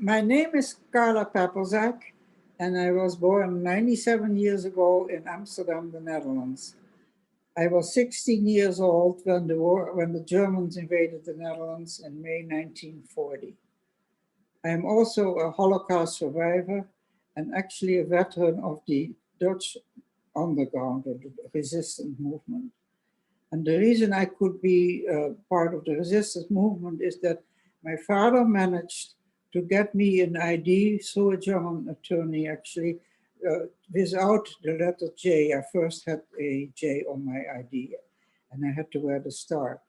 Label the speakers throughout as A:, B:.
A: My name is Carla Peperzak, and I was born 97 years ago in Amsterdam, the Netherlands. I was 16 years old when the Germans invaded the Netherlands in May 1940. I am also a Holocaust survivor and actually a veteran of the Dutch underground, or the resistance movement. And the reason I could be part of the resistance movement is that my father managed to get me an ID through a German attorney, actually, without the letter J. I first had a J on my ID, and I had to wear the star.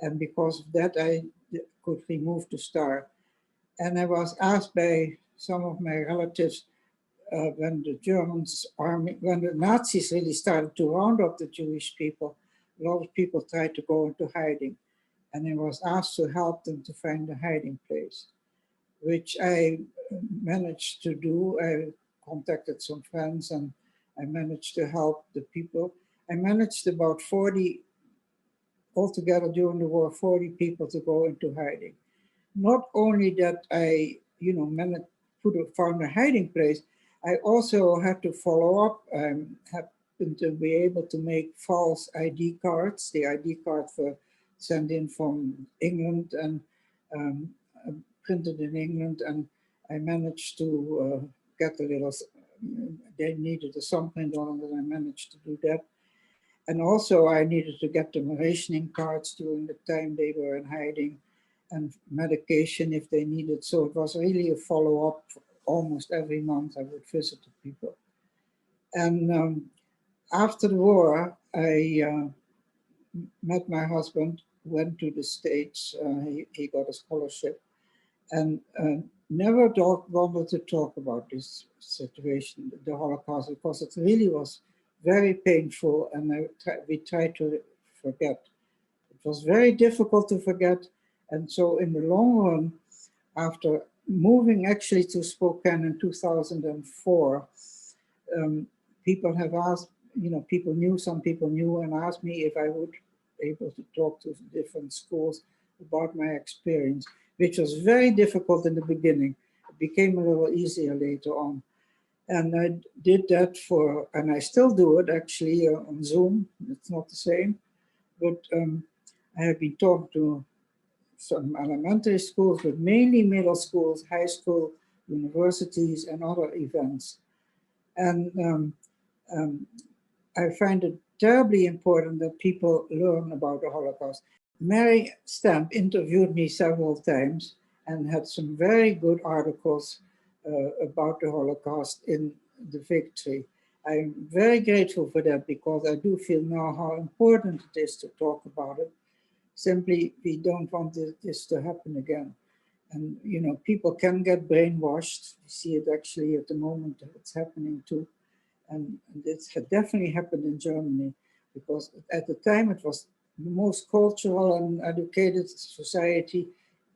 A: And because of that, I could remove the star. And I was asked by some of my relatives when the Germans army, when the Nazis really started to round up the Jewish people, a lot of people tried to go into hiding. And I was asked to help them to find a hiding place, which I managed to do. I contacted some friends and I managed to help the people. I managed about 40, altogether during the war, 40 people to go into hiding. Not only that I, managed found a hiding place, I also had to follow up. I happened to be able to make false ID cards, the ID card for sent in from England and printed in England, and I managed to get a little, they needed a thumbprint on it, and I managed to do that. And also I needed to get them rationing cards during the time they were in hiding, and medication if they needed. So it was really a follow-up. Almost every month I would visit the people. And after the war, I met my husband, went to the States, he got a scholarship, and never wanted to talk about this situation, the Holocaust, because it really was very painful, and we tried to forget. It was very difficult to forget, and so in the long run, after moving actually to Spokane in 2004, people have asked, some people knew and asked me if I would be able to talk to different schools about my experience, which was very difficult in the beginning. It became a little easier later on. And I did that and I still do it actually on Zoom. It's not the same, but I have been talking to some elementary schools, but mainly middle schools, high school, universities, and other events. And I find it terribly important that people learn about the Holocaust. Mary Stamp interviewed me several times and had some very good articles about the Holocaust in the Victory. I'm very grateful for that, because I do feel now how important it is to talk about it. Simply, we don't want this to happen again. And, people can get brainwashed. We see it actually at the moment, it's happening too. And it's definitely happened in Germany, because at the time it was the most cultural and educated society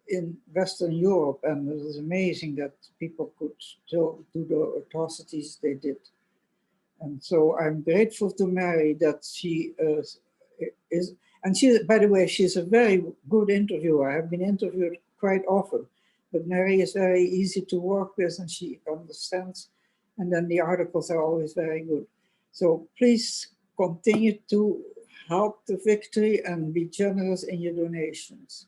A: in Western Europe. And it was amazing that people could still do the atrocities they did. And so I'm grateful to Mary that she is, and she, by the way, she's a very good interviewer. I have been interviewed quite often, but Mary is very easy to work with and she understands. And then the articles are always very good. So please continue to help the Victory and be generous in your donations.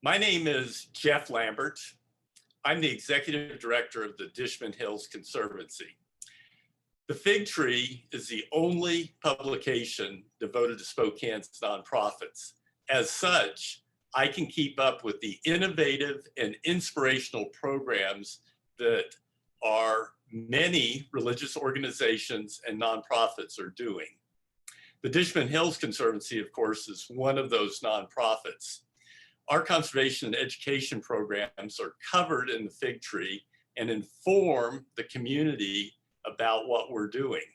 B: My name is Jeff Lambert. I'm the Executive Director of the Dishman Hills Conservancy. The Fig Tree is the only publication devoted to Spokane's nonprofits. As such, I can keep up with the innovative and inspirational programs that our many religious organizations and nonprofits are doing. The Dishman Hills Conservancy, of course, is one of those nonprofits. Our conservation and education programs are covered in the Fig Tree and inform the community about what we're doing.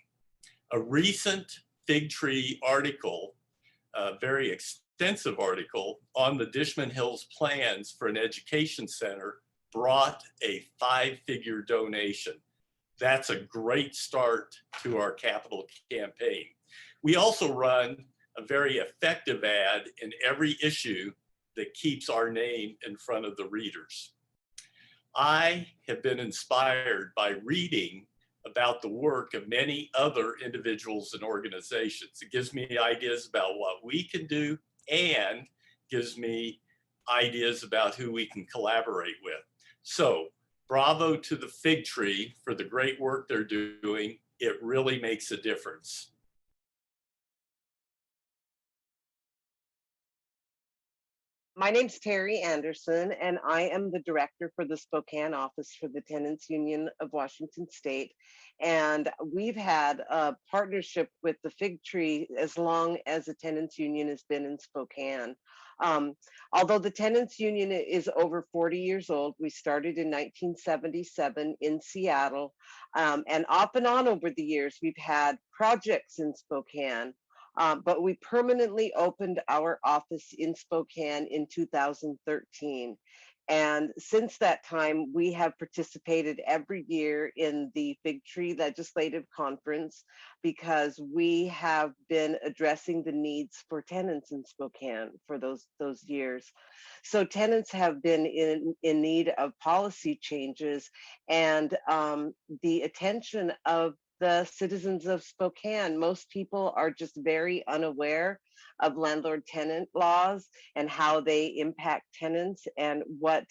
B: A recent Fig Tree article, a very extensive article on the Dishman Hills plans for an education center, brought a 5-figure donation. That's a great start to our capital campaign. We also run a very effective ad in every issue that keeps our name in front of the readers. I have been inspired by reading about the work of many other individuals and organizations. It gives me ideas about what we can do and gives me ideas about who we can collaborate with. So bravo to the Fig Tree for the great work they're doing. It really makes a difference.
C: My name's Terri Anderson, and I am the director for the Spokane office for the Tenants Union of Washington State. And we've had a partnership with the Fig Tree as long as the Tenants Union has been in Spokane. Although the Tenants Union is over 40 years old, we started in 1977 in Seattle. And off and on over the years, we've had projects in Spokane. But we permanently opened our office in Spokane in 2013. And since that time, we have participated every year in the Fig Tree Legislative Conference because we have been addressing the needs for tenants in Spokane for those years. So tenants have been in need of policy changes, and the attention of the citizens of Spokane. Most people are just very unaware of landlord-tenant laws and how they impact tenants and what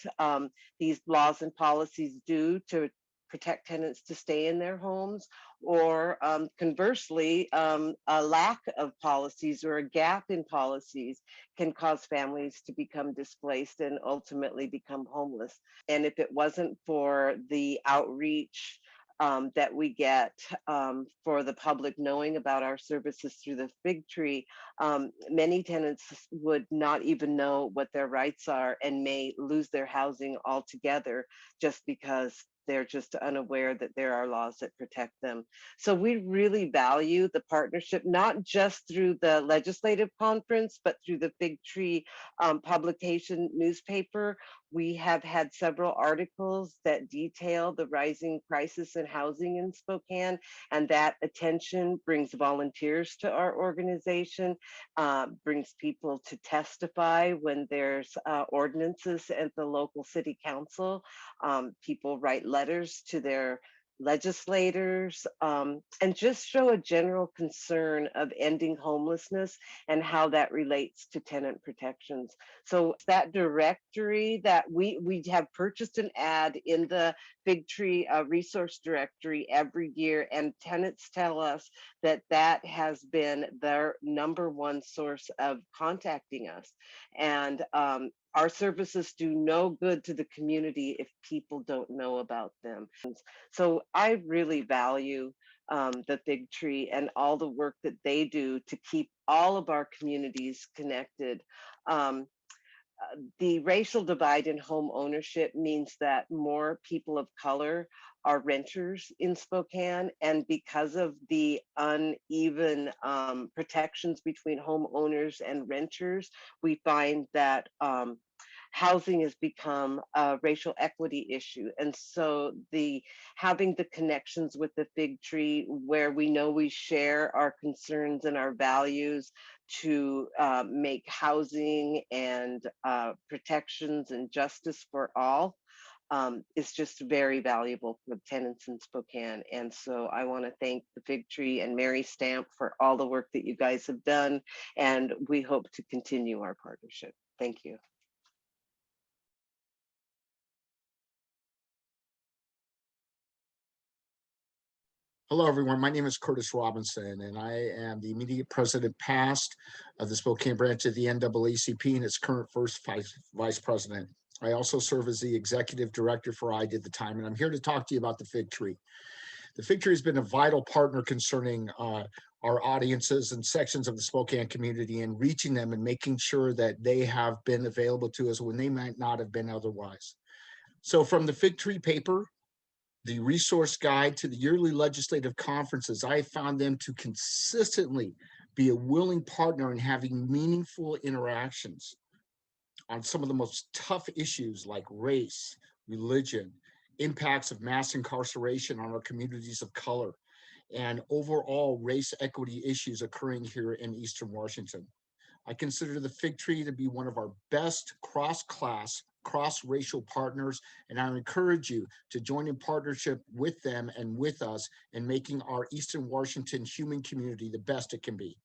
C: these laws and policies do to protect tenants to stay in their homes, or conversely, a lack of policies or a gap in policies can cause families to become displaced and ultimately become homeless. And if it wasn't for the outreach that we get for the public knowing about our services through the Fig Tree, many tenants would not even know what their rights are and may lose their housing altogether just because they're just unaware that there are laws that protect them. So we really value the partnership, not just through the legislative conference, but through the Fig Tree publication newspaper. We have had several articles that detail the rising crisis in housing in Spokane, and that attention brings volunteers to our organization, brings people to testify when there's ordinances at the local city council. People write letters to their legislators, and just show a general concern of ending homelessness and how that relates to tenant protections. So that directory that we have purchased an ad in the Fig Tree resource directory every year, and tenants tell us that that has been their #1 source of contacting us. And our services do no good to the community if people don't know about them. So I really value the Fig Tree and all the work that they do to keep all of our communities connected. The racial divide in home ownership means that more people of color are renters in Spokane, and because of the uneven protections between homeowners and renters, we find that housing has become a racial equity issue. And so having the connections with the Fig Tree, where we know we share our concerns and our values to make housing and protections and justice for all, is just very valuable for tenants in Spokane. And so I want to thank the Fig Tree and Mary Stamp for all the work that you guys have done, and we hope to continue our partnership. Thank you.
D: Hello, everyone. My name is Kurtis Robinson, and I am the immediate president past of the Spokane branch of the NAACP and its current first vice president. I also serve as the executive director for I Did the Time, and I'm here to talk to you about the Fig Tree. The Fig Tree has been a vital partner concerning our audiences and sections of the Spokane community and reaching them and making sure that they have been available to us when they might not have been otherwise. So from the Fig Tree paper, the resource guide, to the yearly legislative conferences, I found them to consistently be a willing partner in having meaningful interactions on some of the most tough issues like race, religion, impacts of mass incarceration on our communities of color, and overall race equity issues occurring here in Eastern Washington. I consider the Fig Tree to be one of our best cross-class, cross-racial partners, and I encourage you to join in partnership with them and with us in making our Eastern Washington human community the best it can be.